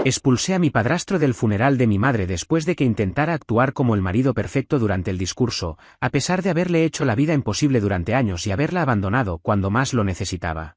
Expulsé a mi padrastro del funeral de mi madre después de que intentara actuar como el marido perfecto durante el discurso, a pesar de haberle hecho la vida imposible durante años y haberla abandonado cuando más lo necesitaba.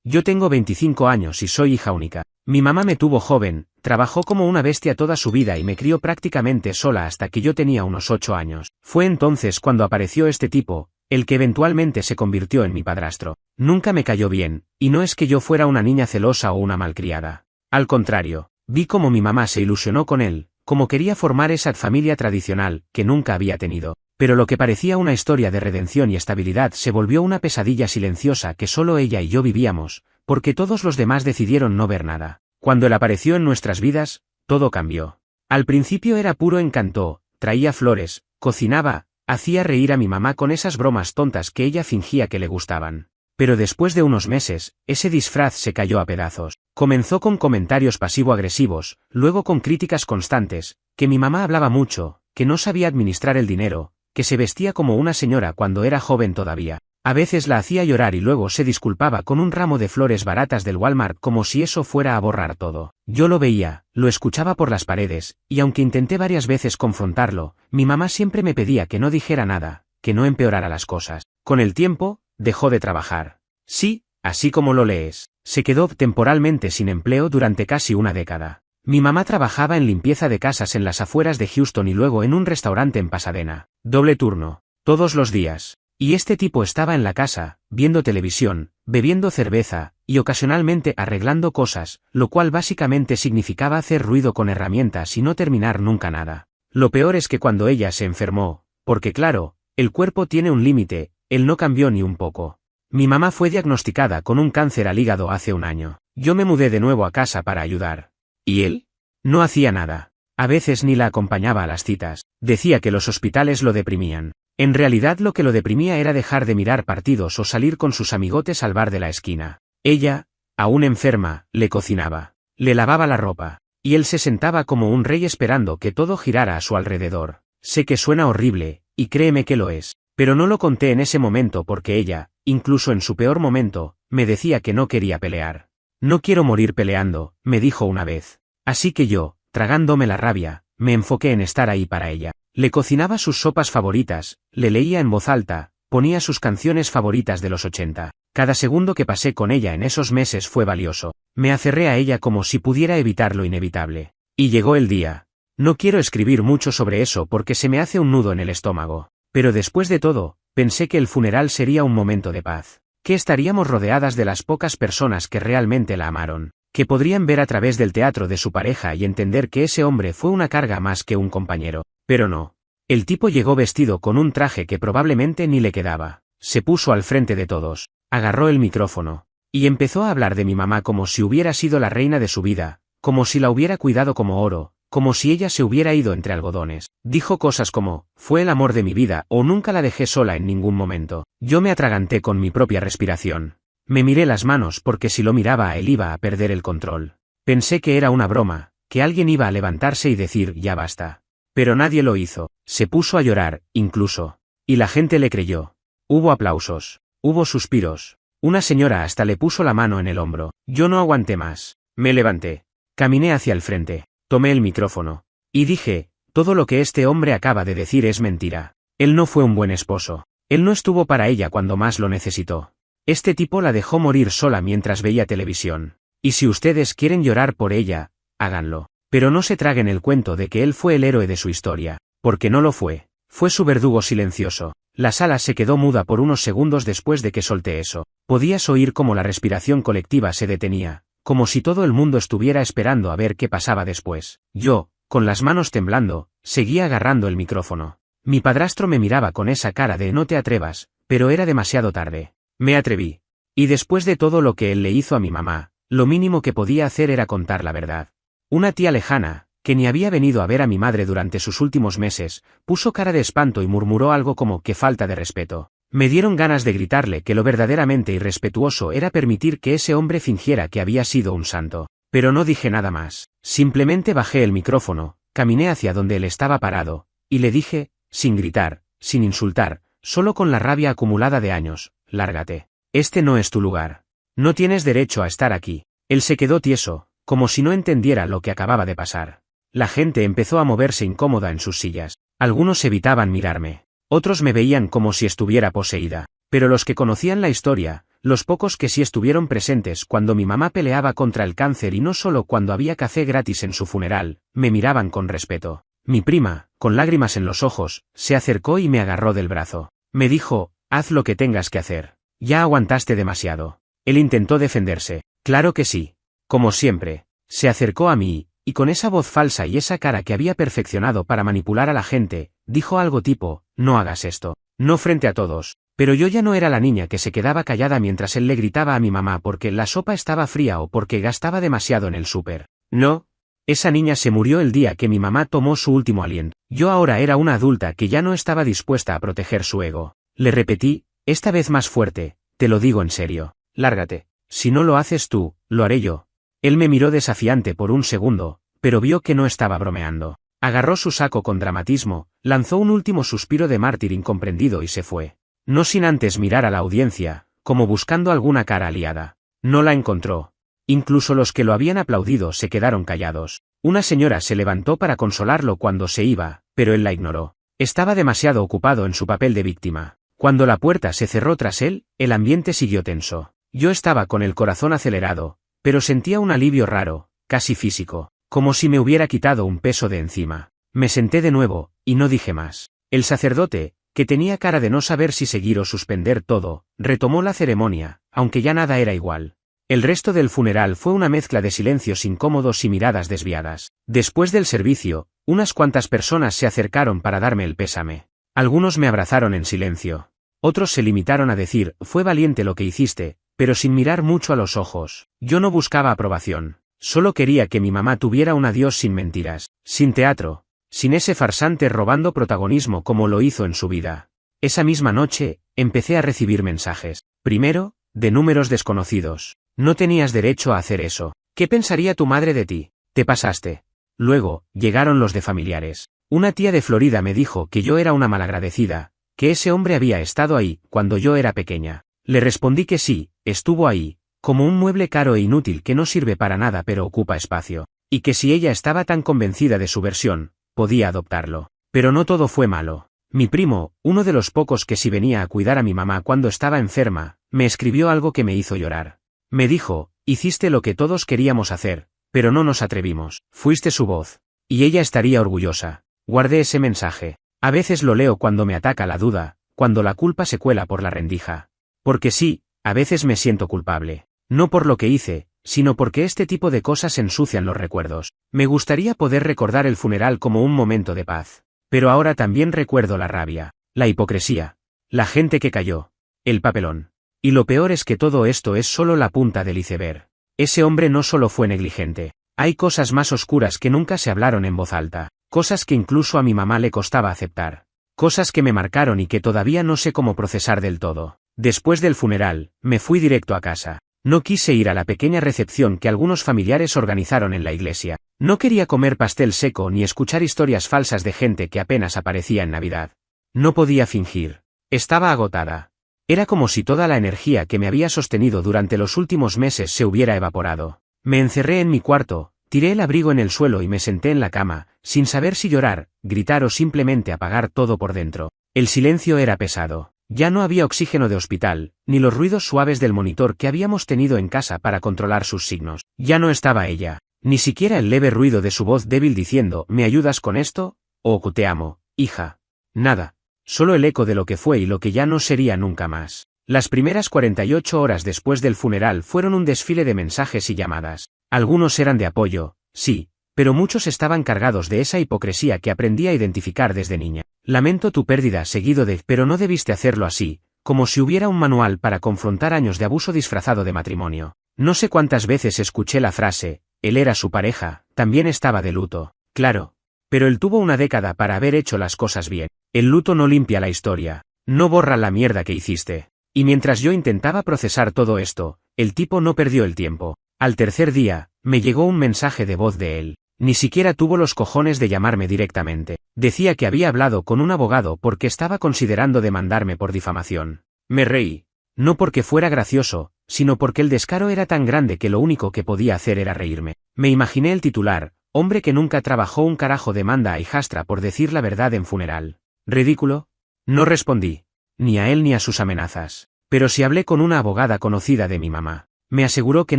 Yo tengo 25 años y soy hija única. Mi mamá me tuvo joven, trabajó como una bestia toda su vida y me crió prácticamente sola hasta que yo tenía unos 8 años. Fue entonces cuando apareció este tipo, el que eventualmente se convirtió en mi padrastro. Nunca me cayó bien, y no es que yo fuera una niña celosa o una malcriada. Al contrario, vi cómo mi mamá se ilusionó con él, como quería formar esa familia tradicional que nunca había tenido. Pero lo que parecía una historia de redención y estabilidad se volvió una pesadilla silenciosa que solo ella y yo vivíamos, porque todos los demás decidieron no ver nada. Cuando él apareció en nuestras vidas, todo cambió. Al principio era puro encanto, traía flores, cocinaba, hacía reír a mi mamá con esas bromas tontas que ella fingía que le gustaban. Pero después de unos meses, ese disfraz se cayó a pedazos. Comenzó con comentarios pasivo-agresivos, luego con críticas constantes, que mi mamá hablaba mucho, que no sabía administrar el dinero, que se vestía como una señora cuando era joven todavía. A veces la hacía llorar y luego se disculpaba con un ramo de flores baratas del Walmart como si eso fuera a borrar todo. Yo lo veía, lo escuchaba por las paredes, y aunque intenté varias veces confrontarlo, mi mamá siempre me pedía que no dijera nada, que no empeorara las cosas. Con el tiempo, dejó de trabajar. Sí, así como lo lees, se quedó temporalmente sin empleo durante casi una década. Mi mamá trabajaba en limpieza de casas en las afueras de Houston y luego en un restaurante en Pasadena. Doble turno, todos los días. Y este tipo estaba en la casa, viendo televisión, bebiendo cerveza, y ocasionalmente arreglando cosas, lo cual básicamente significaba hacer ruido con herramientas y no terminar nunca nada. Lo peor es que cuando ella se enfermó, porque claro, el cuerpo tiene un límite, él no cambió ni un poco. Mi mamá fue diagnosticada con un cáncer al hígado hace un año. Yo me mudé de nuevo a casa para ayudar. ¿Y él? No hacía nada. A veces ni la acompañaba a las citas. Decía que los hospitales lo deprimían. En realidad lo que lo deprimía era dejar de mirar partidos o salir con sus amigotes al bar de la esquina. Ella, aún enferma, le cocinaba, le lavaba la ropa, y él se sentaba como un rey esperando que todo girara a su alrededor. Sé que suena horrible, y créeme que lo es, pero no lo conté en ese momento porque ella, incluso en su peor momento, me decía que no quería pelear. No quiero morir peleando, me dijo una vez. Así que yo, tragándome la rabia, me enfoqué en estar ahí para ella. Le cocinaba sus sopas favoritas, le leía en voz alta, ponía sus canciones favoritas de los 80. Cada segundo que pasé con ella en esos meses fue valioso. Me aferré a ella como si pudiera evitar lo inevitable. Y llegó el día. No quiero escribir mucho sobre eso porque se me hace un nudo en el estómago. Pero después de todo, pensé que el funeral sería un momento de paz. Que estaríamos rodeadas de las pocas personas que realmente la amaron. Que podrían ver a través del teatro de su pareja y entender que ese hombre fue una carga más que un compañero. Pero no. El tipo llegó vestido con un traje que probablemente ni le quedaba. Se puso al frente de todos, agarró el micrófono, y empezó a hablar de mi mamá como si hubiera sido la reina de su vida, como si la hubiera cuidado como oro, como si ella se hubiera ido entre algodones. Dijo cosas como, fue el amor de mi vida o nunca la dejé sola en ningún momento. Yo me atraganté con mi propia respiración. Me miré las manos porque si lo miraba a él iba a perder el control. Pensé que era una broma, que alguien iba a levantarse y decir ya basta. Pero nadie lo hizo. Se puso a llorar, incluso. Y la gente le creyó. Hubo aplausos. Hubo suspiros. Una señora hasta le puso la mano en el hombro. Yo no aguanté más. Me levanté. Caminé hacia el frente. Tomé el micrófono. Y dije, todo lo que este hombre acaba de decir es mentira. Él no fue un buen esposo. Él no estuvo para ella cuando más lo necesitó. Este tipo la dejó morir sola mientras veía televisión. Y si ustedes quieren llorar por ella, háganlo. Pero no se traguen el cuento de que él fue el héroe de su historia, porque no lo fue. Fue su verdugo silencioso. La sala se quedó muda por unos segundos después de que solté eso. Podías oír cómo la respiración colectiva se detenía, como si todo el mundo estuviera esperando a ver qué pasaba después. Yo, con las manos temblando, seguía agarrando el micrófono. Mi padrastro me miraba con esa cara de no te atrevas, pero era demasiado tarde. Me atreví. Y después de todo lo que él le hizo a mi mamá, lo mínimo que podía hacer era contar la verdad. Una tía lejana, que ni había venido a ver a mi madre durante sus últimos meses, puso cara de espanto y murmuró algo como «qué falta de respeto». Me dieron ganas de gritarle que lo verdaderamente irrespetuoso era permitir que ese hombre fingiera que había sido un santo. Pero no dije nada más. Simplemente bajé el micrófono, caminé hacia donde él estaba parado, y le dije, sin gritar, sin insultar, solo con la rabia acumulada de años, «lárgate. Este no es tu lugar. No tienes derecho a estar aquí». Él se quedó tieso, como si no entendiera lo que acababa de pasar. La gente empezó a moverse incómoda en sus sillas. Algunos evitaban mirarme. Otros me veían como si estuviera poseída. Pero los que conocían la historia, los pocos que sí estuvieron presentes cuando mi mamá peleaba contra el cáncer y no solo cuando había café gratis en su funeral, me miraban con respeto. Mi prima, con lágrimas en los ojos, se acercó y me agarró del brazo. Me dijo, haz lo que tengas que hacer. Ya aguantaste demasiado. Él intentó defenderse. Claro que sí. Como siempre. Se acercó a mí, y con esa voz falsa y esa cara que había perfeccionado para manipular a la gente, dijo algo tipo, no hagas esto. No frente a todos. Pero yo ya no era la niña que se quedaba callada mientras él le gritaba a mi mamá porque la sopa estaba fría o porque gastaba demasiado en el súper. No. Esa niña se murió el día que mi mamá tomó su último aliento. Yo ahora era una adulta que ya no estaba dispuesta a proteger su ego. Le repetí, esta vez más fuerte, te lo digo en serio. Lárgate. Si no lo haces tú, lo haré yo. Él me miró desafiante por un segundo, pero vio que no estaba bromeando. Agarró su saco con dramatismo, lanzó un último suspiro de mártir incomprendido y se fue. No sin antes mirar a la audiencia, como buscando alguna cara aliada. No la encontró. Incluso los que lo habían aplaudido se quedaron callados. Una señora se levantó para consolarlo cuando se iba, pero él la ignoró. Estaba demasiado ocupado en su papel de víctima. Cuando la puerta se cerró tras él, el ambiente siguió tenso. Yo estaba con el corazón acelerado, pero sentía un alivio raro, casi físico, como si me hubiera quitado un peso de encima. Me senté de nuevo, y no dije más. El sacerdote, que tenía cara de no saber si seguir o suspender todo, retomó la ceremonia, aunque ya nada era igual. El resto del funeral fue una mezcla de silencios incómodos y miradas desviadas. Después del servicio, unas cuantas personas se acercaron para darme el pésame. Algunos me abrazaron en silencio. Otros se limitaron a decir, fue valiente lo que hiciste, pero sin mirar mucho a los ojos. Yo no buscaba aprobación. Solo quería que mi mamá tuviera un adiós sin mentiras, sin teatro, sin ese farsante robando protagonismo como lo hizo en su vida. Esa misma noche, empecé a recibir mensajes. Primero, de números desconocidos. No tenías derecho a hacer eso. ¿Qué pensaría tu madre de ti? Te pasaste. Luego, llegaron los de familiares. Una tía de Florida me dijo que yo era una malagradecida, que ese hombre había estado ahí cuando yo era pequeña. Le respondí que sí, estuvo ahí, como un mueble caro e inútil que no sirve para nada pero ocupa espacio, y que si ella estaba tan convencida de su versión, podía adoptarlo. Pero no todo fue malo. Mi primo, uno de los pocos que sí venía a cuidar a mi mamá cuando estaba enferma, me escribió algo que me hizo llorar. Me dijo, hiciste lo que todos queríamos hacer, pero no nos atrevimos. Fuiste su voz. Y ella estaría orgullosa. Guardé ese mensaje. A veces lo leo cuando me ataca la duda, cuando la culpa se cuela por la rendija. Porque sí, a veces me siento culpable. No por lo que hice, sino porque este tipo de cosas ensucian los recuerdos. Me gustaría poder recordar el funeral como un momento de paz. Pero ahora también recuerdo la rabia, la hipocresía, la gente que cayó, el papelón. Y lo peor es que todo esto es solo la punta del iceberg. Ese hombre no solo fue negligente. Hay cosas más oscuras que nunca se hablaron en voz alta, cosas que incluso a mi mamá le costaba aceptar. Cosas que me marcaron y que todavía no sé cómo procesar del todo. Después del funeral, me fui directo a casa. No quise ir a la pequeña recepción que algunos familiares organizaron en la iglesia. No quería comer pastel seco ni escuchar historias falsas de gente que apenas aparecía en Navidad. No podía fingir. Estaba agotada. Era como si toda la energía que me había sostenido durante los últimos meses se hubiera evaporado. Me encerré en mi cuarto, tiré el abrigo en el suelo y me senté en la cama, sin saber si llorar, gritar o simplemente apagar todo por dentro. El silencio era pesado. Ya no había oxígeno de hospital, ni los ruidos suaves del monitor que habíamos tenido en casa para controlar sus signos. Ya no estaba ella. Ni siquiera el leve ruido de su voz débil diciendo, ¿me ayudas con esto? O te amo, hija. Nada. Solo el eco de lo que fue y lo que ya no sería nunca más. Las primeras 48 horas después del funeral fueron un desfile de mensajes y llamadas. Algunos eran de apoyo, sí, pero muchos estaban cargados de esa hipocresía que aprendí a identificar desde niña. Lamento tu pérdida seguido de, pero no debiste hacerlo así, como si hubiera un manual para confrontar años de abuso disfrazado de matrimonio. No sé cuántas veces escuché la frase, él era su pareja, también estaba de luto, claro. Pero él tuvo una década para haber hecho las cosas bien. El luto no limpia la historia, no borra la mierda que hiciste. Y mientras yo intentaba procesar todo esto, el tipo no perdió el tiempo. Al tercer día, me llegó un mensaje de voz de él. Ni siquiera tuvo los cojones de llamarme directamente. Decía que había hablado con un abogado porque estaba considerando demandarme por difamación. Me reí. No porque fuera gracioso, sino porque el descaro era tan grande que lo único que podía hacer era reírme. Me imaginé el titular: hombre que nunca trabajó un carajo demanda a hijastra por decir la verdad en funeral. ¿Ridículo? No respondí. Ni a él ni a sus amenazas. Pero sí hablé con una abogada conocida de mi mamá. Me aseguró que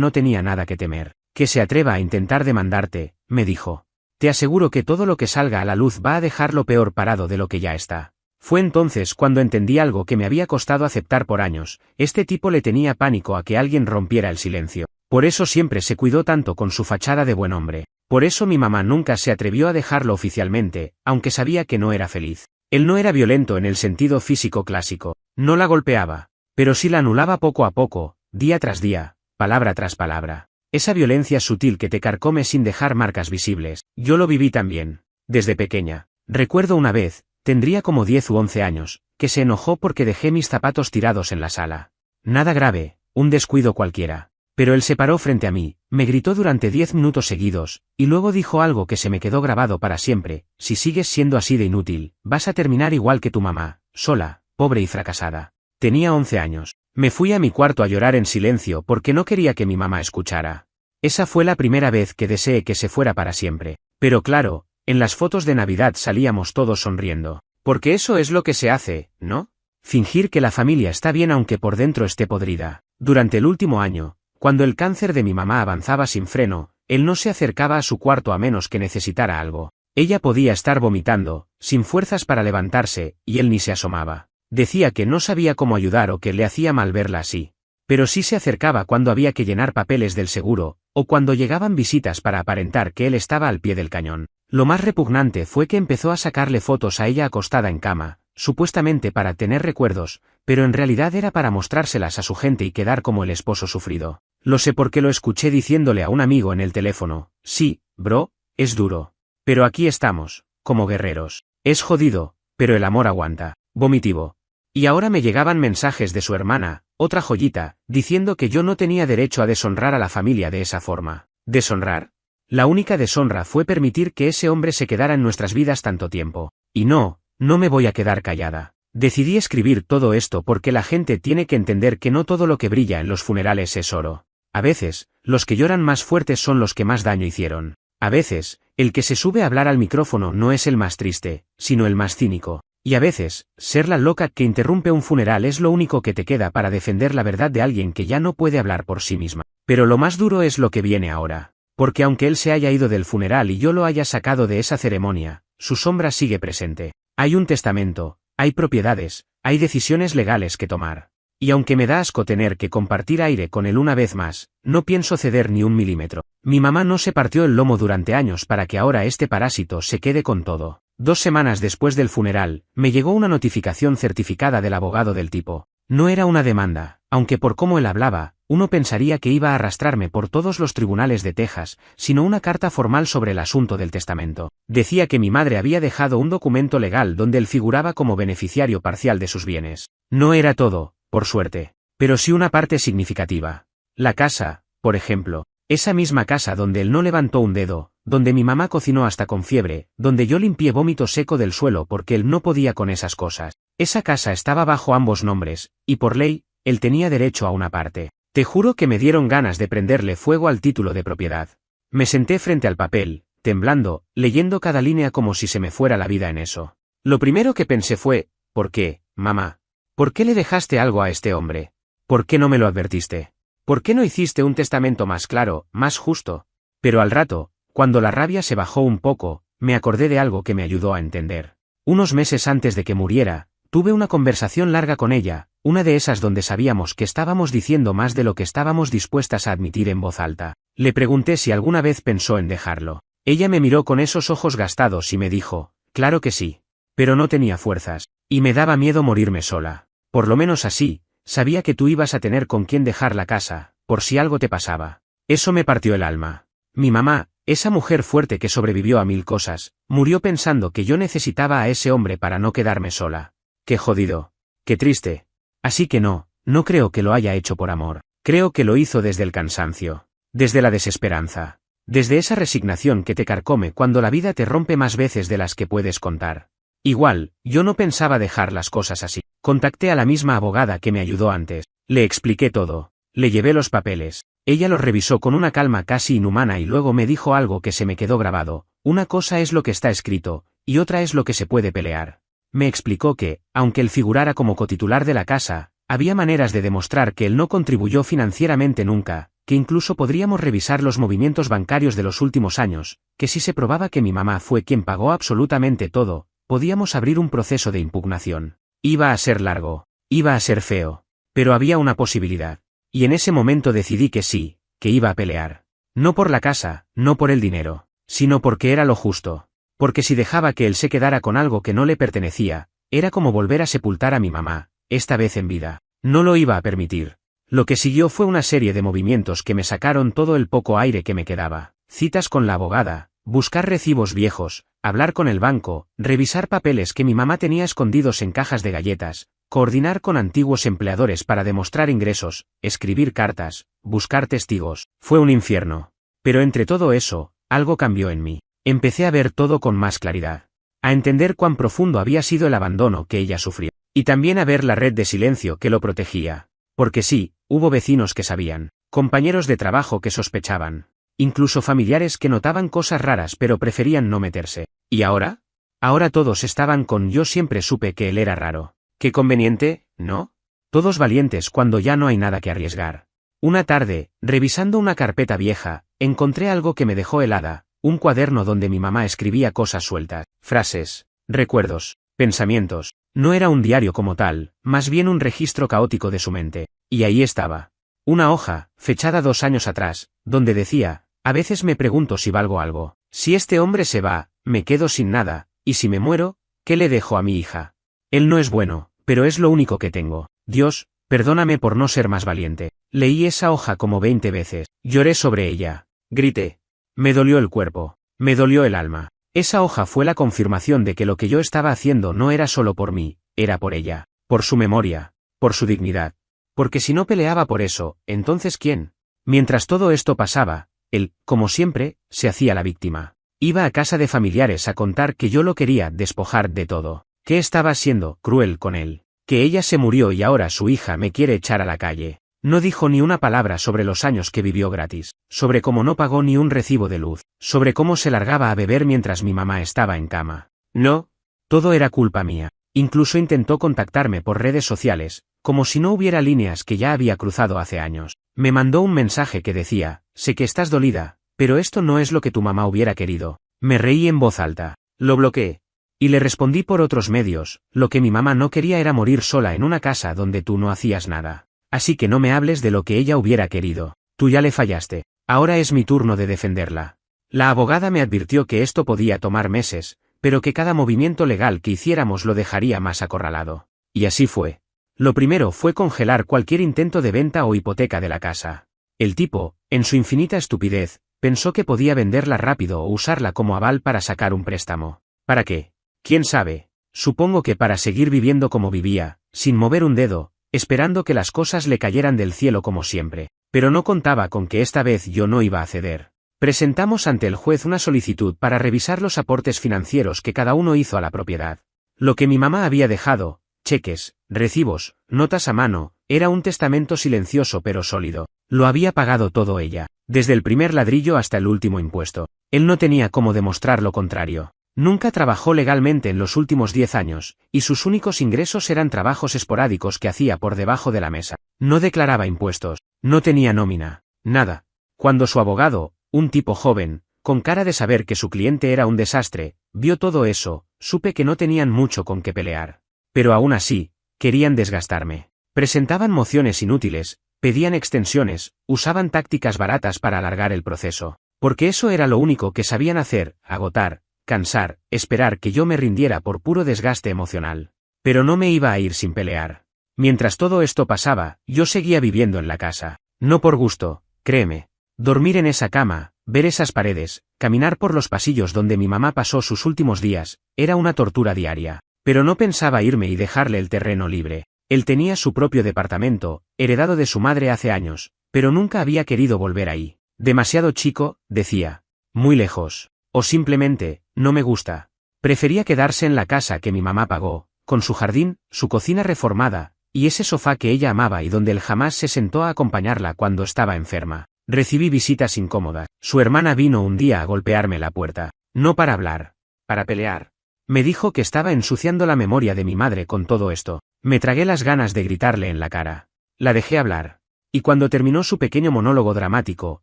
no tenía nada que temer. Que se atreva a intentar demandarte, me dijo. Te aseguro que todo lo que salga a la luz va a dejarlo peor parado de lo que ya está. Fue entonces cuando entendí algo que me había costado aceptar por años: este tipo le tenía pánico a que alguien rompiera el silencio. Por eso siempre se cuidó tanto con su fachada de buen hombre. Por eso mi mamá nunca se atrevió a dejarlo oficialmente, aunque sabía que no era feliz. Él no era violento en el sentido físico clásico. No la golpeaba. Pero sí la anulaba poco a poco, día tras día, palabra tras palabra. Esa violencia sutil que te carcome sin dejar marcas visibles. Yo lo viví también. Desde pequeña. Recuerdo una vez, tendría como 10 u 11 años, que se enojó porque dejé mis zapatos tirados en la sala. Nada grave, un descuido cualquiera. Pero él se paró frente a mí, me gritó durante 10 minutos seguidos, y luego dijo algo que se me quedó grabado para siempre: si sigues siendo así de inútil, vas a terminar igual que tu mamá, sola, pobre y fracasada. Tenía 11 años. Me fui a mi cuarto a llorar en silencio porque no quería que mi mamá escuchara. Esa fue la primera vez que deseé que se fuera para siempre. Pero claro, en las fotos de Navidad salíamos todos sonriendo. Porque eso es lo que se hace, ¿no? Fingir que la familia está bien aunque por dentro esté podrida. Durante el último año, cuando el cáncer de mi mamá avanzaba sin freno, él no se acercaba a su cuarto a menos que necesitara algo. Ella podía estar vomitando, sin fuerzas para levantarse, y él ni se asomaba. Decía que no sabía cómo ayudar o que le hacía mal verla así. Pero sí se acercaba cuando había que llenar papeles del seguro, o cuando llegaban visitas para aparentar que él estaba al pie del cañón. Lo más repugnante fue que empezó a sacarle fotos a ella acostada en cama, supuestamente para tener recuerdos, pero en realidad era para mostrárselas a su gente y quedar como el esposo sufrido. Lo sé porque lo escuché diciéndole a un amigo en el teléfono: sí, bro, es duro. Pero aquí estamos, como guerreros. Es jodido, pero el amor aguanta. Vomitivo. Y ahora me llegaban mensajes de su hermana, otra joyita, diciendo que yo no tenía derecho a deshonrar a la familia de esa forma. ¿Deshonrar? La única deshonra fue permitir que ese hombre se quedara en nuestras vidas tanto tiempo. Y no me voy a quedar callada. Decidí escribir todo esto porque la gente tiene que entender que no todo lo que brilla en los funerales es oro. A veces, los que lloran más fuertes son los que más daño hicieron. A veces, el que se sube a hablar al micrófono no es el más triste, sino el más cínico. Y a veces, ser la loca que interrumpe un funeral es lo único que te queda para defender la verdad de alguien que ya no puede hablar por sí misma. Pero lo más duro es lo que viene ahora. Porque aunque él se haya ido del funeral y yo lo haya sacado de esa ceremonia, su sombra sigue presente. Hay un testamento, hay propiedades, hay decisiones legales que tomar. Y aunque me da asco tener que compartir aire con él una vez más, no pienso ceder ni un milímetro. Mi mamá no se partió el lomo durante años para que ahora este parásito se quede con todo. 2 semanas después del funeral, me llegó una notificación certificada del abogado del tipo. No era una demanda, aunque por cómo él hablaba, uno pensaría que iba a arrastrarme por todos los tribunales de Texas, sino una carta formal sobre el asunto del testamento. Decía que mi madre había dejado un documento legal donde él figuraba como beneficiario parcial de sus bienes. No era todo, por suerte, pero sí una parte significativa. La casa, por ejemplo, esa misma casa donde él no levantó un dedo, donde mi mamá cocinó hasta con fiebre, donde yo limpié vómito seco del suelo porque él no podía con esas cosas. Esa casa estaba bajo ambos nombres, y por ley, él tenía derecho a una parte. Te juro que me dieron ganas de prenderle fuego al título de propiedad. Me senté frente al papel, temblando, leyendo cada línea como si se me fuera la vida en eso. Lo primero que pensé fue: ¿por qué, mamá? ¿Por qué le dejaste algo a este hombre? ¿Por qué no me lo advertiste? ¿Por qué no hiciste un testamento más claro, más justo? Pero al rato, cuando la rabia se bajó un poco, me acordé de algo que me ayudó a entender. Unos meses antes de que muriera, tuve una conversación larga con ella, una de esas donde sabíamos que estábamos diciendo más de lo que estábamos dispuestas a admitir en voz alta. Le pregunté si alguna vez pensó en dejarlo. Ella me miró con esos ojos gastados y me dijo: claro que sí. Pero no tenía fuerzas, y me daba miedo morirme sola. Por lo menos así, sabía que tú ibas a tener con quién dejar la casa, por si algo te pasaba. Eso me partió el alma. Mi mamá, esa mujer fuerte que sobrevivió a 1000 cosas, murió pensando que yo necesitaba a ese hombre para no quedarme sola. Qué jodido. Qué triste. Así que no creo que lo haya hecho por amor. Creo que lo hizo desde el cansancio. Desde la desesperanza. Desde esa resignación que te carcome cuando la vida te rompe más veces de las que puedes contar. Igual, yo no pensaba dejar las cosas así. Contacté a la misma abogada que me ayudó antes. Le expliqué todo. Le llevé los papeles. Ella los revisó con una calma casi inhumana y luego me dijo algo que se me quedó grabado. Una cosa es lo que está escrito, y otra es lo que se puede pelear. Me explicó que, aunque él figurara como cotitular de la casa, había maneras de demostrar que él no contribuyó financieramente nunca, que incluso podríamos revisar los movimientos bancarios de los últimos años, que si se probaba que mi mamá fue quien pagó absolutamente todo, podíamos abrir un proceso de impugnación. Iba a ser largo, iba a ser feo, pero había una posibilidad. Y en ese momento decidí que sí, que iba a pelear. No por la casa, no por el dinero, sino porque era lo justo. Porque si dejaba que él se quedara con algo que no le pertenecía, era como volver a sepultar a mi mamá, esta vez en vida. No lo iba a permitir. Lo que siguió fue una serie de movimientos que me sacaron todo el poco aire que me quedaba. Citas con la abogada, buscar recibos viejos, hablar con el banco, revisar papeles que mi mamá tenía escondidos en cajas de galletas, coordinar con antiguos empleadores para demostrar ingresos, escribir cartas, buscar testigos. Fue un infierno. Pero entre todo eso, algo cambió en mí. Empecé a ver todo con más claridad. A entender cuán profundo había sido el abandono que ella sufrió. Y también a ver la red de silencio que lo protegía. Porque sí, hubo vecinos que sabían, compañeros de trabajo que sospechaban, incluso familiares que notaban cosas raras pero preferían no meterse. ¿Y ahora? Ahora todos estaban con yo siempre supe que él era raro. Qué conveniente, ¿no? Todos valientes cuando ya no hay nada que arriesgar. Una tarde, revisando una carpeta vieja, encontré algo que me dejó helada, un cuaderno donde mi mamá escribía cosas sueltas, frases, recuerdos, pensamientos. No era un diario como tal, más bien un registro caótico de su mente. Y ahí estaba. Una hoja, fechada 2 años atrás, donde decía, a veces me pregunto si valgo algo. Si este hombre se va, me quedo sin nada, y si me muero, ¿qué le dejo a mi hija? Él no es bueno, pero es lo único que tengo. Dios, perdóname por no ser más valiente. Leí esa hoja como 20 veces. Lloré sobre ella. Grité. Me dolió el cuerpo. Me dolió el alma. Esa hoja fue la confirmación de que lo que yo estaba haciendo no era solo por mí, era por ella, por su memoria, por su dignidad. Porque si no peleaba por eso, entonces ¿quién? Mientras todo esto pasaba, él, como siempre, se hacía la víctima. Iba a casa de familiares a contar que yo lo quería despojar de todo, que estaba siendo cruel con él, que ella se murió y ahora su hija me quiere echar a la calle. No dijo ni una palabra sobre los años que vivió gratis, sobre cómo no pagó ni un recibo de luz, sobre cómo se largaba a beber mientras mi mamá estaba en cama. No, todo era culpa mía. Incluso intentó contactarme por redes sociales, como si no hubiera líneas que ya había cruzado hace años. Me mandó un mensaje que decía, sé que estás dolida, pero esto no es lo que tu mamá hubiera querido. Me reí en voz alta. Lo bloqueé. Y le respondí por otros medios, lo que mi mamá no quería era morir sola en una casa donde tú no hacías nada. Así que no me hables de lo que ella hubiera querido. Tú ya le fallaste. Ahora es mi turno de defenderla. La abogada me advirtió que esto podía tomar meses, pero que cada movimiento legal que hiciéramos lo dejaría más acorralado. Y así fue. Lo primero fue congelar cualquier intento de venta o hipoteca de la casa. El tipo, en su infinita estupidez, pensó que podía venderla rápido o usarla como aval para sacar un préstamo. ¿Para qué? ¿Quién sabe? Supongo que para seguir viviendo como vivía, sin mover un dedo, esperando que las cosas le cayeran del cielo como siempre. Pero no contaba con que esta vez yo no iba a ceder. Presentamos ante el juez una solicitud para revisar los aportes financieros que cada uno hizo a la propiedad. Lo que mi mamá había dejado, cheques, recibos, notas a mano, era un testamento silencioso pero sólido. Lo había pagado todo ella, desde el primer ladrillo hasta el último impuesto. Él no tenía cómo demostrar lo contrario. Nunca trabajó legalmente en los últimos 10 años, y sus únicos ingresos eran trabajos esporádicos que hacía por debajo de la mesa. No declaraba impuestos, no tenía nómina, nada. Cuando su abogado, un tipo joven, con cara de saber que su cliente era un desastre, vio todo eso, supe que no tenían mucho con qué pelear. Pero aún así, querían desgastarme. Presentaban mociones inútiles, pedían extensiones, usaban tácticas baratas para alargar el proceso. Porque eso era lo único que sabían hacer, agotar, cansar, esperar que yo me rindiera por puro desgaste emocional. Pero no me iba a ir sin pelear. Mientras todo esto pasaba, yo seguía viviendo en la casa. No por gusto, créeme. Dormir en esa cama, ver esas paredes, caminar por los pasillos donde mi mamá pasó sus últimos días, era una tortura diaria. Pero no pensaba irme y dejarle el terreno libre. Él tenía su propio departamento, heredado de su madre hace años, pero nunca había querido volver ahí. Demasiado chico, decía. Muy lejos. O simplemente, no me gusta. Prefería quedarse en la casa que mi mamá pagó, con su jardín, su cocina reformada, Y ese sofá que ella amaba y donde él jamás se sentó a acompañarla cuando estaba enferma. Recibí visitas incómodas. Su hermana vino un día a golpearme la puerta. No para hablar. Para pelear. Me dijo que estaba ensuciando la memoria de mi madre con todo esto. Me tragué las ganas de gritarle en la cara. La dejé hablar. Y cuando terminó su pequeño monólogo dramático,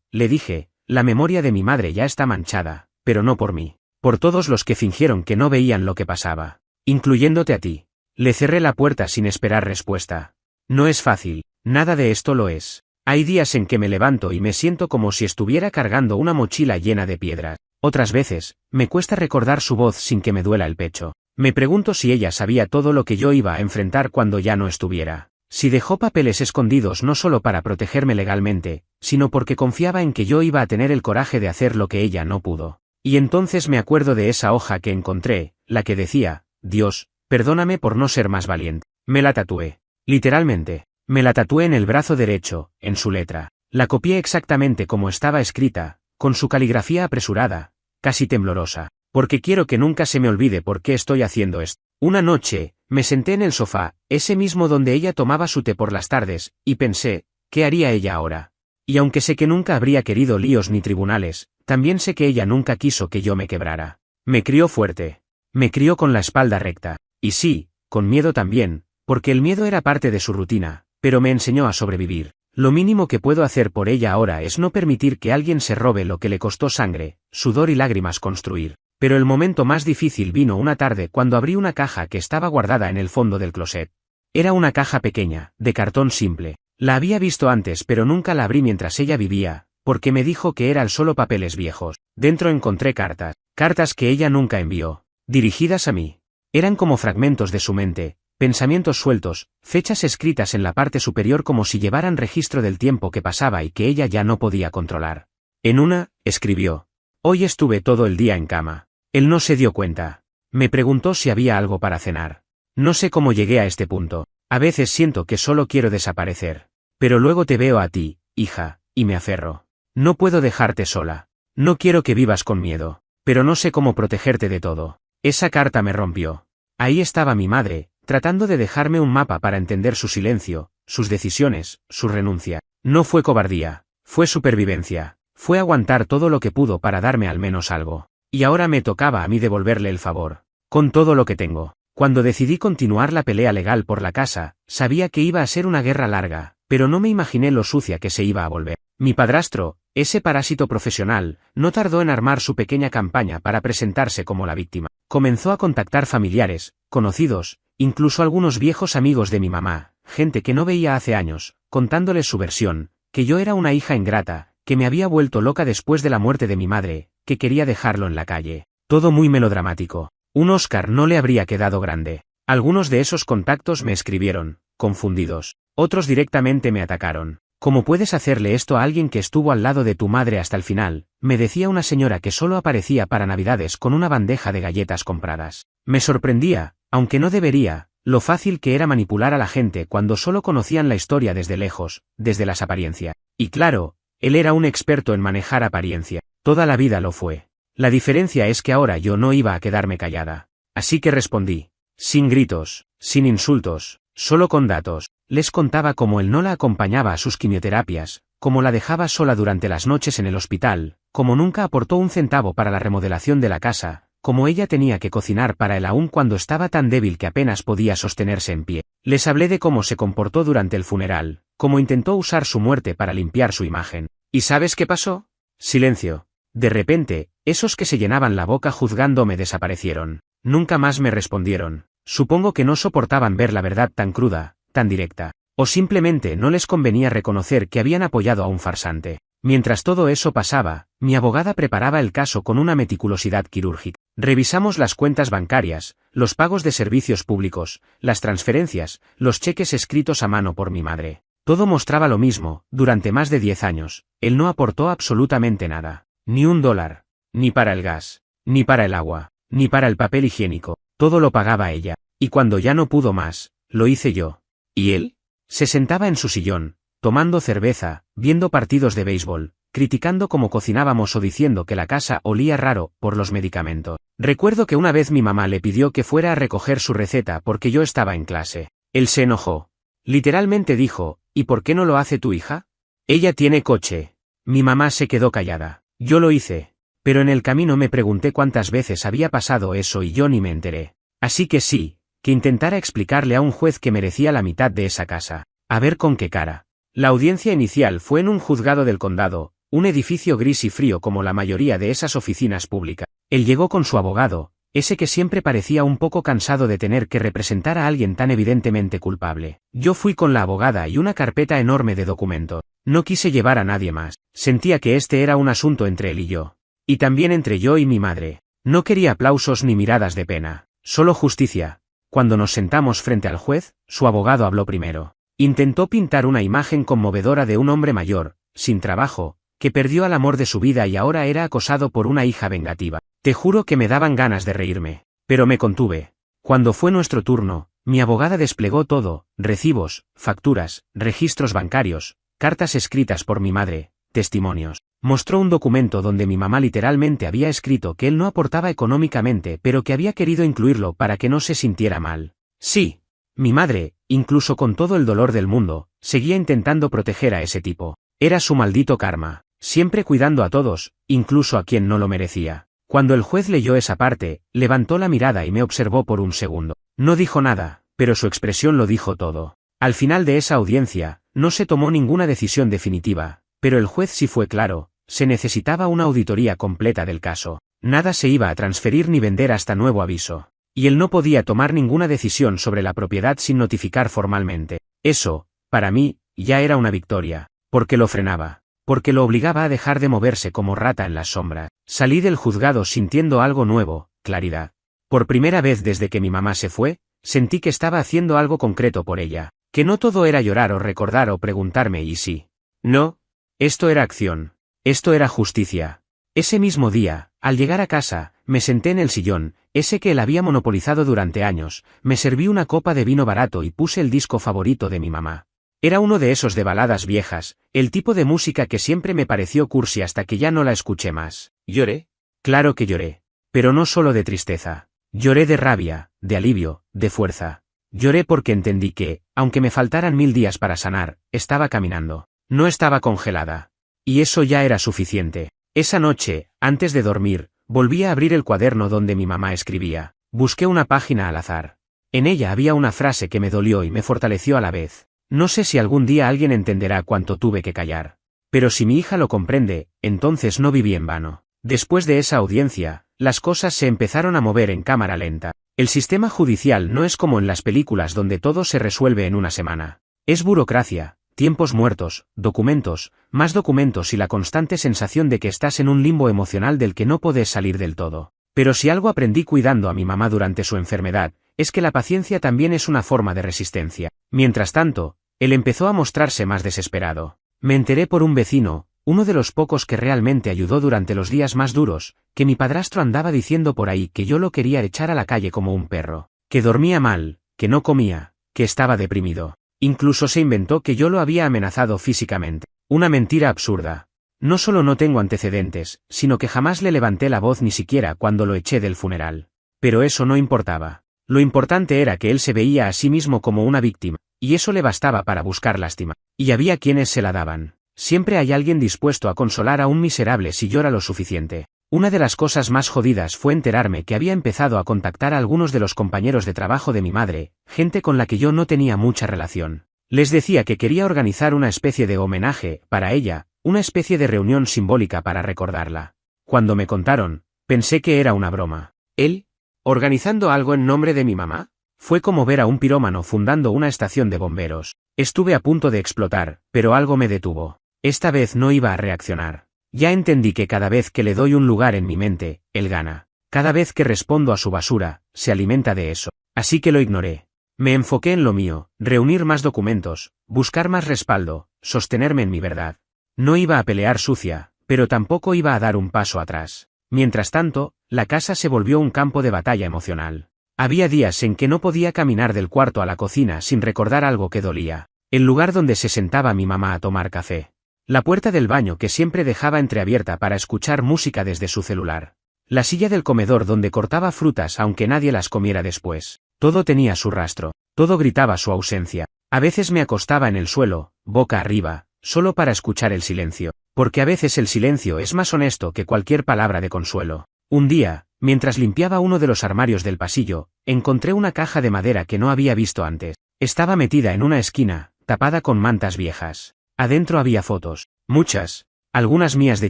le dije, la memoria de mi madre ya está manchada, pero no por mí. Por todos los que fingieron que no veían lo que pasaba. Incluyéndote a ti. Le cerré la puerta sin esperar respuesta. No es fácil. Nada de esto lo es. Hay días en que me levanto y me siento como si estuviera cargando una mochila llena de piedras. Otras veces, me cuesta recordar su voz sin que me duela el pecho. Me pregunto si ella sabía todo lo que yo iba a enfrentar cuando ya no estuviera. Si dejó papeles escondidos no solo para protegerme legalmente, sino porque confiaba en que yo iba a tener el coraje de hacer lo que ella no pudo. Y entonces me acuerdo de esa hoja que encontré, la que decía, Dios, perdóname por no ser más valiente. Me la tatué. Literalmente. Me la tatué en el brazo derecho, en su letra. La copié exactamente como estaba escrita, con su caligrafía apresurada, casi temblorosa, porque quiero que nunca se me olvide por qué estoy haciendo esto. Una noche, me senté en el sofá, ese mismo donde ella tomaba su té por las tardes, y pensé, ¿qué haría ella ahora? Y aunque sé que nunca habría querido líos ni tribunales, también sé que ella nunca quiso que yo me quebrara. Me crió fuerte. Me crió con la espalda recta. Y sí, con miedo también, porque el miedo era parte de su rutina, pero me enseñó a sobrevivir. Lo mínimo que puedo hacer por ella ahora es no permitir que alguien se robe lo que le costó sangre, sudor y lágrimas construir. Pero el momento más difícil vino una tarde cuando abrí una caja que estaba guardada en el fondo del closet. Era una caja pequeña, de cartón simple. La había visto antes pero nunca la abrí mientras ella vivía, porque me dijo que eran solo papeles viejos. Dentro encontré cartas, cartas que ella nunca envió, dirigidas a mí. Eran como fragmentos de su mente, pensamientos sueltos, fechas escritas en la parte superior como si llevaran registro del tiempo que pasaba y que ella ya no podía controlar. En una, escribió: hoy estuve todo el día en cama. Él no se dio cuenta. Me preguntó si había algo para cenar. No sé cómo llegué a este punto. A veces siento que solo quiero desaparecer. Pero luego te veo a ti, hija, y me aferro. No puedo dejarte sola. No quiero que vivas con miedo. Pero no sé cómo protegerte de todo. Esa carta me rompió. Ahí estaba mi madre, tratando de dejarme un mapa para entender su silencio, sus decisiones, su renuncia. No fue cobardía, fue supervivencia, fue aguantar todo lo que pudo para darme al menos algo. Y ahora me tocaba a mí devolverle el favor. Con todo lo que tengo. Cuando decidí continuar la pelea legal por la casa, sabía que iba a ser una guerra larga, pero no me imaginé lo sucia que se iba a volver. Mi padrastro, ese parásito profesional, no tardó en armar su pequeña campaña para presentarse como la víctima. Comenzó a contactar familiares, conocidos, incluso algunos viejos amigos de mi mamá, gente que no veía hace años, contándoles su versión, que yo era una hija ingrata, que me había vuelto loca después de la muerte de mi madre, que quería dejarlo en la calle. Todo muy melodramático. Un Oscar no le habría quedado grande. Algunos de esos contactos me escribieron, confundidos. Otros directamente me atacaron. ¿Cómo puedes hacerle esto a alguien que estuvo al lado de tu madre hasta el final?, me decía una señora que solo aparecía para Navidades con una bandeja de galletas compradas. Me sorprendía, aunque no debería, lo fácil que era manipular a la gente cuando solo conocían la historia desde lejos, desde las apariencias. Y claro, él era un experto en manejar apariencia. Toda la vida lo fue. La diferencia es que ahora yo no iba a quedarme callada. Así que respondí. Sin gritos, sin insultos, solo con datos. Les contaba cómo él no la acompañaba a sus quimioterapias, cómo la dejaba sola durante las noches en el hospital, cómo nunca aportó un centavo para la remodelación de la casa, cómo ella tenía que cocinar para él aún cuando estaba tan débil que apenas podía sostenerse en pie. Les hablé de cómo se comportó durante el funeral, cómo intentó usar su muerte para limpiar su imagen. ¿Y sabes qué pasó? Silencio. De repente, esos que se llenaban la boca juzgándome desaparecieron. Nunca más me respondieron. Supongo que no soportaban ver la verdad tan cruda, tan directa. O simplemente no les convenía reconocer que habían apoyado a un farsante. Mientras todo eso pasaba, mi abogada preparaba el caso con una meticulosidad quirúrgica. Revisamos las cuentas bancarias, los pagos de servicios públicos, las transferencias, los cheques escritos a mano por mi madre. Todo mostraba lo mismo. Durante más de 10 años, él no aportó absolutamente nada. Ni $1, ni para el gas, ni para el agua, ni para el papel higiénico. Todo lo pagaba ella. Y cuando ya no pudo más, lo hice yo. ¿Y él? Se sentaba en su sillón, tomando cerveza, viendo partidos de béisbol, criticando cómo cocinábamos o diciendo que la casa olía raro por los medicamentos. Recuerdo que una vez mi mamá le pidió que fuera a recoger su receta porque yo estaba en clase. Él se enojó. Literalmente dijo, ¿y por qué no lo hace tu hija? Ella tiene coche. Mi mamá se quedó callada. Yo lo hice. Pero en el camino me pregunté cuántas veces había pasado eso y yo ni me enteré. Así que sí, que intentara explicarle a un juez que merecía la mitad de esa casa. A ver con qué cara. La audiencia inicial fue en un juzgado del condado, un edificio gris y frío como la mayoría de esas oficinas públicas. Él llegó con su abogado, ese que siempre parecía un poco cansado de tener que representar a alguien tan evidentemente culpable. Yo fui con la abogada y una carpeta enorme de documentos. No quise llevar a nadie más. Sentía que este era un asunto entre él y yo. Y también entre yo y mi madre. No quería aplausos ni miradas de pena, solo justicia. Cuando nos sentamos frente al juez, su abogado habló primero. Intentó pintar una imagen conmovedora de un hombre mayor, sin trabajo, que perdió al amor de su vida y ahora era acosado por una hija vengativa. Te juro que me daban ganas de reírme, pero me contuve. Cuando fue nuestro turno, mi abogada desplegó todo, recibos, facturas, registros bancarios, cartas escritas por mi madre, testimonios. Mostró un documento donde mi mamá literalmente había escrito que él no aportaba económicamente pero que había querido incluirlo para que no se sintiera mal. Sí. Mi madre, incluso con todo el dolor del mundo, seguía intentando proteger a ese tipo. Era su maldito karma, siempre cuidando a todos, incluso a quien no lo merecía. Cuando el juez leyó esa parte, levantó la mirada y me observó por un segundo. No dijo nada, pero su expresión lo dijo todo. Al final de esa audiencia, no se tomó ninguna decisión definitiva, pero el juez sí fue claro, se necesitaba una auditoría completa del caso. Nada se iba a transferir ni vender hasta nuevo aviso. Y él no podía tomar ninguna decisión sobre la propiedad sin notificar formalmente. Eso, para mí, ya era una victoria, porque lo frenaba, porque lo obligaba a dejar de moverse como rata en las sombras. Salí del juzgado sintiendo algo nuevo, claridad. Por primera vez desde que mi mamá se fue, sentí que estaba haciendo algo concreto por ella, que no todo era llorar o recordar o preguntarme y sí. No, esto era acción, esto era justicia. Ese mismo día, al llegar a casa, me senté en el sillón, ese que él había monopolizado durante años, me serví una copa de vino barato y puse el disco favorito de mi mamá. Era uno de esos de baladas viejas, el tipo de música que siempre me pareció cursi hasta que ya no la escuché más. ¿Lloré? Claro que lloré. Pero no solo de tristeza. Lloré de rabia, de alivio, de fuerza. Lloré porque entendí que, aunque me faltaran 1000 días para sanar, estaba caminando. No estaba congelada. Y eso ya era suficiente. Esa noche, antes de dormir, volví a abrir el cuaderno donde mi mamá escribía. Busqué una página al azar. En ella había una frase que me dolió y me fortaleció a la vez. No sé si algún día alguien entenderá cuánto tuve que callar. Pero si mi hija lo comprende, entonces no viví en vano. Después de esa audiencia, las cosas se empezaron a mover en cámara lenta. El sistema judicial no es como en las películas donde todo se resuelve en una semana. Es burocracia, tiempos muertos, documentos, más documentos y la constante sensación de que estás en un limbo emocional del que no puedes salir del todo. Pero si algo aprendí cuidando a mi mamá durante su enfermedad, es que la paciencia también es una forma de resistencia. Mientras tanto, él empezó a mostrarse más desesperado. Me enteré por un vecino, uno de los pocos que realmente ayudó durante los días más duros, que mi padrastro andaba diciendo por ahí que yo lo quería echar a la calle como un perro, que dormía mal, que no comía, que estaba deprimido. Incluso se inventó que yo lo había amenazado físicamente. Una mentira absurda. No solo no tengo antecedentes, sino que jamás le levanté la voz ni siquiera cuando lo eché del funeral. Pero eso no importaba. Lo importante era que él se veía a sí mismo como una víctima, y eso le bastaba para buscar lástima. Y había quienes se la daban. Siempre hay alguien dispuesto a consolar a un miserable si llora lo suficiente. Una de las cosas más jodidas fue enterarme que había empezado a contactar a algunos de los compañeros de trabajo de mi madre, gente con la que yo no tenía mucha relación. Les decía que quería organizar una especie de homenaje, para ella, una especie de reunión simbólica para recordarla. Cuando me contaron, pensé que era una broma. ¿Él? ¿Organizando algo en nombre de mi mamá? Fue como ver a un pirómano fundando una estación de bomberos. Estuve a punto de explotar, pero algo me detuvo. Esta vez no iba a reaccionar. Ya entendí que cada vez que le doy un lugar en mi mente, él gana. Cada vez que respondo a su basura, se alimenta de eso. Así que lo ignoré. Me enfoqué en lo mío, reunir más documentos, buscar más respaldo, sostenerme en mi verdad. No iba a pelear sucia, pero tampoco iba a dar un paso atrás. Mientras tanto, la casa se volvió un campo de batalla emocional. Había días en que no podía caminar del cuarto a la cocina sin recordar algo que dolía. El lugar donde se sentaba mi mamá a tomar café. La puerta del baño que siempre dejaba entreabierta para escuchar música desde su celular. La silla del comedor donde cortaba frutas aunque nadie las comiera después. Todo tenía su rastro, todo gritaba su ausencia. A veces me acostaba en el suelo, boca arriba, solo para escuchar el silencio, porque a veces el silencio es más honesto que cualquier palabra de consuelo. Un día, mientras limpiaba uno de los armarios del pasillo, encontré una caja de madera que no había visto antes. Estaba metida en una esquina, tapada con mantas viejas. Adentro había fotos, muchas, algunas mías de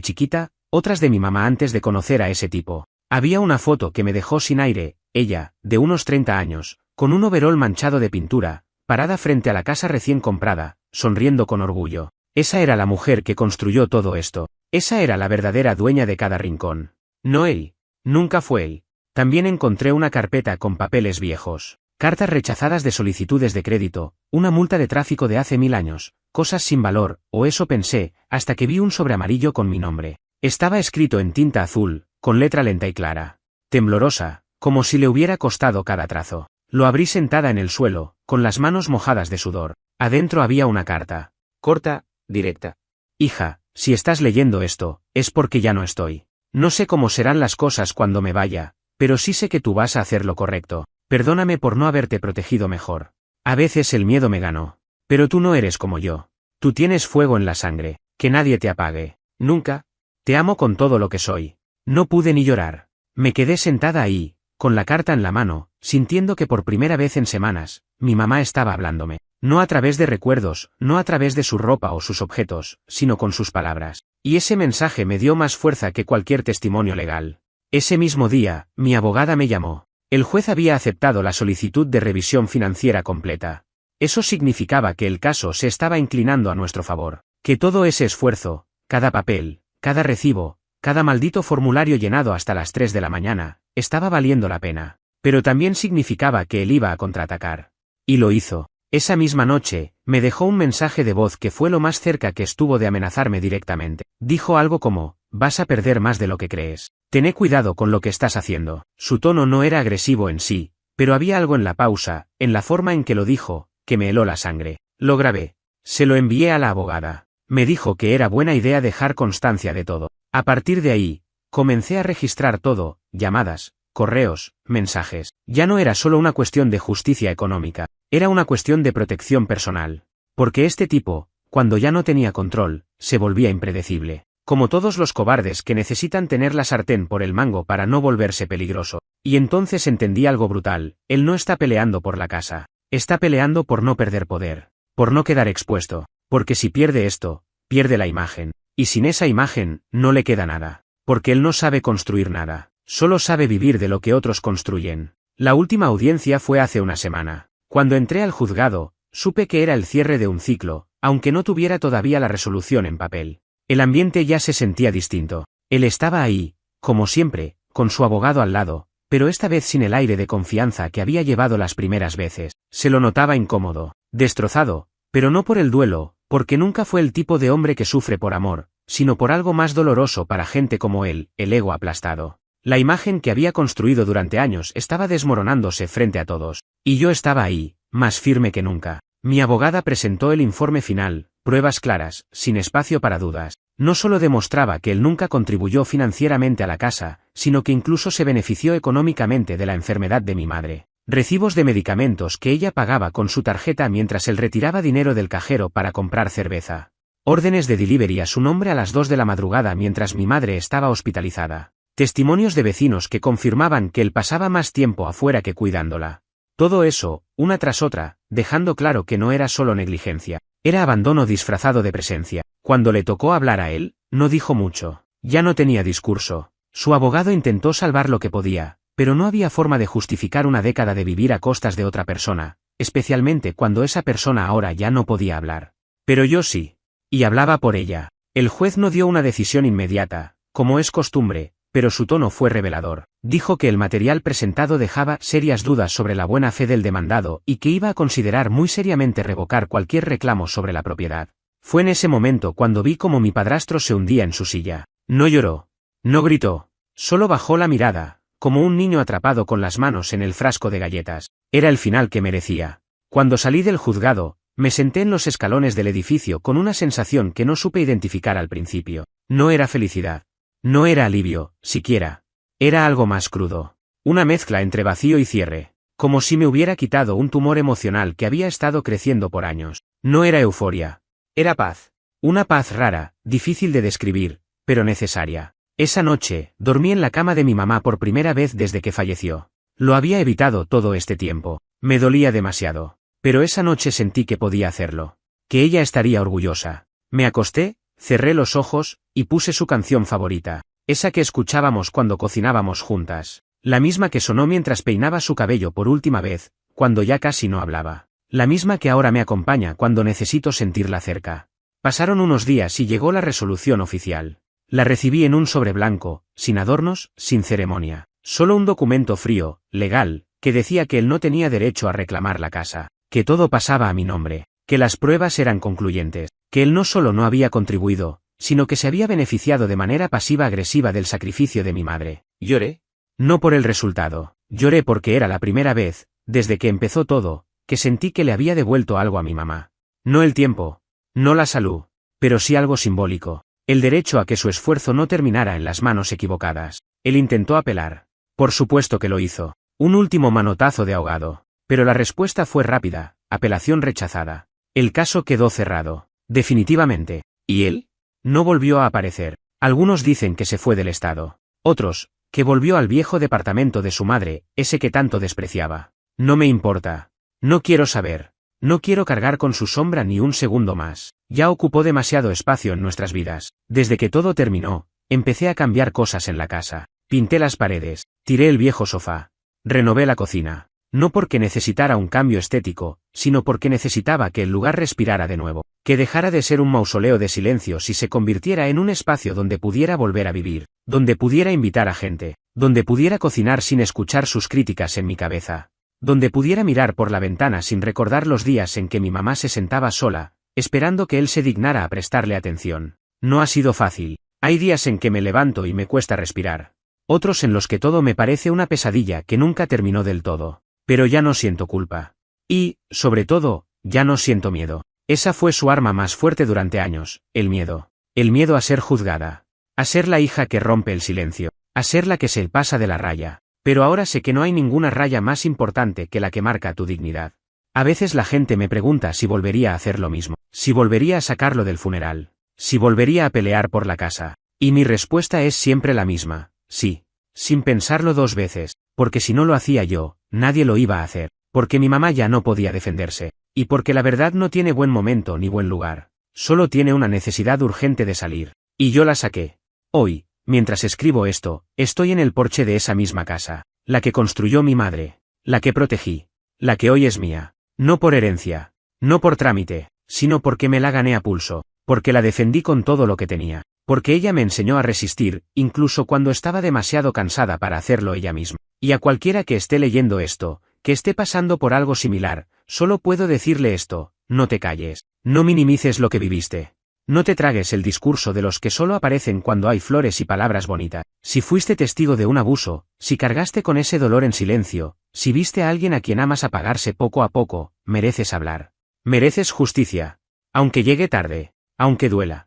chiquita, otras de mi mamá antes de conocer a ese tipo. Había una foto que me dejó sin aire, ella, de unos 30 años, con un overol manchado de pintura, parada frente a la casa recién comprada, sonriendo con orgullo. Esa era la mujer que construyó todo esto. Esa era la verdadera dueña de cada rincón. No él. Nunca fue él. También encontré una carpeta con papeles viejos. Cartas rechazadas de solicitudes de crédito, una multa de tráfico de hace 1000 años, cosas sin valor, o eso pensé, hasta que vi un sobre amarillo con mi nombre. Estaba escrito en tinta azul, con letra lenta y clara. Temblorosa, como si le hubiera costado cada trazo. Lo abrí sentada en el suelo, con las manos mojadas de sudor. Adentro había una carta. Corta, directa. Hija, si estás leyendo esto, es porque ya no estoy. No sé cómo serán las cosas cuando me vaya, pero sí sé que tú vas a hacer lo correcto. Perdóname por no haberte protegido mejor. A veces el miedo me ganó. Pero tú no eres como yo. Tú tienes fuego en la sangre, que nadie te apague. Nunca. Te amo con todo lo que soy. No pude ni llorar. Me quedé sentada ahí, con la carta en la mano, sintiendo que por primera vez en semanas, mi mamá estaba hablándome. No a través de recuerdos, no a través de su ropa o sus objetos, sino con sus palabras. Y ese mensaje me dio más fuerza que cualquier testimonio legal. Ese mismo día, mi abogada me llamó. El juez había aceptado la solicitud de revisión financiera completa. Eso significaba que el caso se estaba inclinando a nuestro favor, que todo ese esfuerzo, cada papel, cada recibo, cada maldito formulario llenado hasta las 3 de la mañana, estaba valiendo la pena. Pero también significaba que él iba a contraatacar. Y lo hizo. Esa misma noche, me dejó un mensaje de voz que fue lo más cerca que estuvo de amenazarme directamente. Dijo algo como, vas a perder más de lo que crees. Tené cuidado con lo que estás haciendo. Su tono no era agresivo en sí, pero había algo en la pausa, en la forma en que lo dijo, que me heló la sangre. Lo grabé. Se lo envié a la abogada. Me dijo que era buena idea dejar constancia de todo. A partir de ahí, comencé a registrar todo, llamadas, correos, mensajes. Ya no era solo una cuestión de justicia económica, era una cuestión de protección personal. Porque este tipo, cuando ya no tenía control, se volvía impredecible. Como todos los cobardes que necesitan tener la sartén por el mango para no volverse peligroso. Y entonces entendí algo brutal, él no está peleando por la casa. Está peleando por no perder poder, por no quedar expuesto, porque si pierde esto, pierde la imagen. Y sin esa imagen, no le queda nada. Porque él no sabe construir nada, solo sabe vivir de lo que otros construyen. La última audiencia fue hace una semana. Cuando entré al juzgado, supe que era el cierre de un ciclo, aunque no tuviera todavía la resolución en papel. El ambiente ya se sentía distinto. Él estaba ahí, como siempre, con su abogado al lado, pero esta vez sin el aire de confianza que había llevado las primeras veces. Se lo notaba incómodo, destrozado, pero no por el duelo, porque nunca fue el tipo de hombre que sufre por amor, sino por algo más doloroso para gente como él, el ego aplastado. La imagen que había construido durante años estaba desmoronándose frente a todos, y yo estaba ahí, más firme que nunca. Mi abogada presentó el informe final, pruebas claras, sin espacio para dudas. No solo demostraba que él nunca contribuyó financieramente a la casa, sino que incluso se benefició económicamente de la enfermedad de mi madre. Recibos de medicamentos que ella pagaba con su tarjeta mientras él retiraba dinero del cajero para comprar cerveza. Órdenes de delivery a su nombre a las 2 de la madrugada mientras mi madre estaba hospitalizada. Testimonios de vecinos que confirmaban que él pasaba más tiempo afuera que cuidándola. Todo eso, una tras otra, dejando claro que no era solo negligencia, era abandono disfrazado de presencia. Cuando le tocó hablar a él, no dijo mucho. Ya no tenía discurso. Su abogado intentó salvar lo que podía, pero no había forma de justificar una década de vivir a costas de otra persona, especialmente cuando esa persona ahora ya no podía hablar. Pero yo sí. Y hablaba por ella. El juez no dio una decisión inmediata, como es costumbre, pero su tono fue revelador. Dijo que el material presentado dejaba serias dudas sobre la buena fe del demandado y que iba a considerar muy seriamente revocar cualquier reclamo sobre la propiedad. Fue en ese momento cuando vi cómo mi padrastro se hundía en su silla. No lloró. No gritó. Solo bajó la mirada, como un niño atrapado con las manos en el frasco de galletas. Era el final que merecía. Cuando salí del juzgado, me senté en los escalones del edificio con una sensación que no supe identificar al principio. No era felicidad. No era alivio, siquiera. Era algo más crudo. Una mezcla entre vacío y cierre. como si me hubiera quitado un tumor emocional que había estado creciendo por años. No era euforia. Era paz. Una paz rara, difícil de describir, pero necesaria. Esa noche, dormí en la cama de mi mamá por primera vez desde que falleció. Lo había evitado todo este tiempo. Me dolía demasiado. Pero esa noche sentí que podía hacerlo. Que ella estaría orgullosa. Me acosté, cerré los ojos, y puse su canción favorita. Esa que escuchábamos cuando cocinábamos juntas. La misma que sonó mientras peinaba su cabello por última vez, cuando ya casi no hablaba. La misma que ahora me acompaña cuando necesito sentirla cerca. Pasaron unos días y llegó la resolución oficial. La recibí en un sobre blanco, sin adornos, sin ceremonia. Solo un documento frío, legal, que decía que él no tenía derecho a reclamar la casa, que todo pasaba a mi nombre, que las pruebas eran concluyentes, que él no solo no había contribuido, sino que se había beneficiado de manera pasiva-agresiva del sacrificio de mi madre. Lloré. No por el resultado, lloré porque era la primera vez, desde que empezó todo, que sentí que le había devuelto algo a mi mamá. No el tiempo, no la salud, pero sí algo simbólico, el derecho a que su esfuerzo no terminara en las manos equivocadas. Él intentó apelar. Por supuesto que lo hizo. Un último manotazo de ahogado. Pero la respuesta fue rápida, apelación rechazada. El caso quedó cerrado. Definitivamente. ¿Y él? No volvió a aparecer. Algunos dicen que se fue del estado. Otros, que volvió al viejo departamento de su madre, ese que tanto despreciaba. No me importa. No quiero saber. No quiero cargar con su sombra ni un segundo más. Ya ocupó demasiado espacio en nuestras vidas. Desde que todo terminó, empecé a cambiar cosas en la casa. Pinté las paredes, tiré el viejo sofá. Renové la cocina. No porque necesitara un cambio estético, sino porque necesitaba que el lugar respirara de nuevo. Que dejara de ser un mausoleo de silencios y se convirtiera en un espacio donde pudiera volver a vivir. Donde pudiera invitar a gente. Donde pudiera cocinar sin escuchar sus críticas en mi cabeza. Donde pudiera mirar por la ventana sin recordar los días en que mi mamá se sentaba sola, esperando que él se dignara a prestarle atención. No ha sido fácil. Hay días en que me levanto y me cuesta respirar. Otros en los que todo me parece una pesadilla que nunca terminó del todo. Pero ya no siento culpa. Y, sobre todo, ya no siento miedo. Esa fue su arma más fuerte durante años, el miedo. El miedo a ser juzgada. A ser la hija que rompe el silencio. A ser la que se pasa de la raya. Pero ahora sé que no hay ninguna raya más importante que la que marca tu dignidad. A veces la gente me pregunta si volvería a hacer lo mismo. Si volvería a sacarlo del funeral. Si volvería a pelear por la casa. Y mi respuesta es siempre la misma. Sí. Sin pensarlo dos veces, porque si no lo hacía yo, nadie lo iba a hacer, porque mi mamá ya no podía defenderse, y porque la verdad no tiene buen momento ni buen lugar, solo tiene una necesidad urgente de salir, y yo la saqué. Hoy, mientras escribo esto, estoy en el porche de esa misma casa, la que construyó mi madre, la que protegí, la que hoy es mía, no por herencia, no por trámite, sino porque me la gané a pulso, porque la defendí con todo lo que tenía. Porque ella me enseñó a resistir, incluso cuando estaba demasiado cansada para hacerlo ella misma. Y a cualquiera que esté leyendo esto, que esté pasando por algo similar, solo puedo decirle esto: no te calles, no minimices lo que viviste. No te tragues el discurso de los que solo aparecen cuando hay flores y palabras bonitas. Si fuiste testigo de un abuso, si cargaste con ese dolor en silencio, si viste a alguien a quien amas apagarse poco a poco, mereces hablar. Mereces justicia. Aunque llegue tarde, aunque duela.